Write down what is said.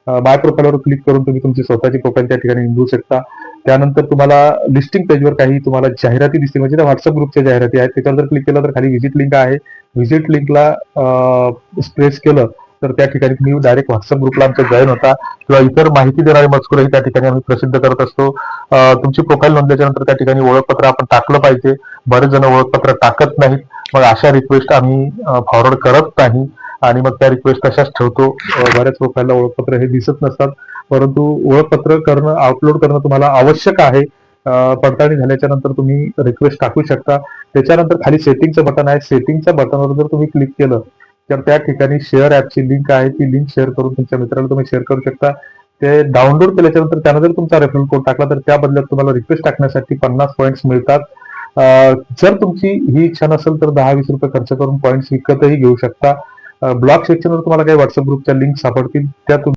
माय प्रोफाईलवर click करून तुम्ही तुमची स्वतःची प्रोफाईल त्या ठिकाणी निवडू शकता. त्यानंतर तुम्हाला लिस्टिंग पेजवर काही तुम्हाला जाहिराती दिसतील, म्हणजे त्या व्हॉट्सअप ग्रुपच्या जाहिराती आहेत. त्याच्यावर जर क्लिक केलं तर खाली व्हिजिट लिंक आहे. व्हिजिट लिंकला प्रेस केलं तर त्या ठिकाणी तुम्ही डायरेक्ट व्हॉट्सअप ग्रुपला आमच्या जॉईन होता किंवा इतर माहिती देणारे मजकूरही त्या ठिकाणी आम्ही प्रसिद्ध करत असतो. तुमची प्रोफाईल नोंदल्याच्या नंतर त्या ठिकाणी ओळखपत्र आपण टाकलं पाहिजे. बरेच जण ओळखपत्र टाकत नाहीत, मग अशा रिक्वेस्ट आम्ही फॉरवर्ड करत नाही आणि मग त्या रिक्वेस्ट तशाच ठेवतो. बऱ्याच प्रोफाईलला ओळखपत्र हे दिसत नसतात, परंतु ओळखपत्र करणं, अपलोड करणं तुम्हाला आवश्यक आहे. पडताळणी झाल्याच्या नंतर तुम्ही रिक्वेस्ट टाकू शकता. त्याच्यानंतर खाली सेटिंगचं बटन आहे. सेटिंगच्या बटनवर जर तुम्ही क्लिक केलं तर त्या ठिकाणी शेअर ऍपची लिंक आहे. ती लिंक शेअर करून तुमच्या मित्राला तुम्ही शेअर करू शकता. ते डाउनलोड केल्याच्या नंतर त्यानं जर तुमचा रेफरल कोड टाकला तर त्या बदल्यात तुम्हाला रिक्वेस्ट टाकण्यासाठी 50 पॉईंट्स मिळतात. जर तुमची ही इच्छा नसेल तर 10-20 रुपये खर्च करून पॉईंट्स विकतही घेऊ शकता. ब्लॉग सेक्शनवर तुम्हाला काही व्हॉट्सअप ग्रुपच्या लिंक सापडतील, त्या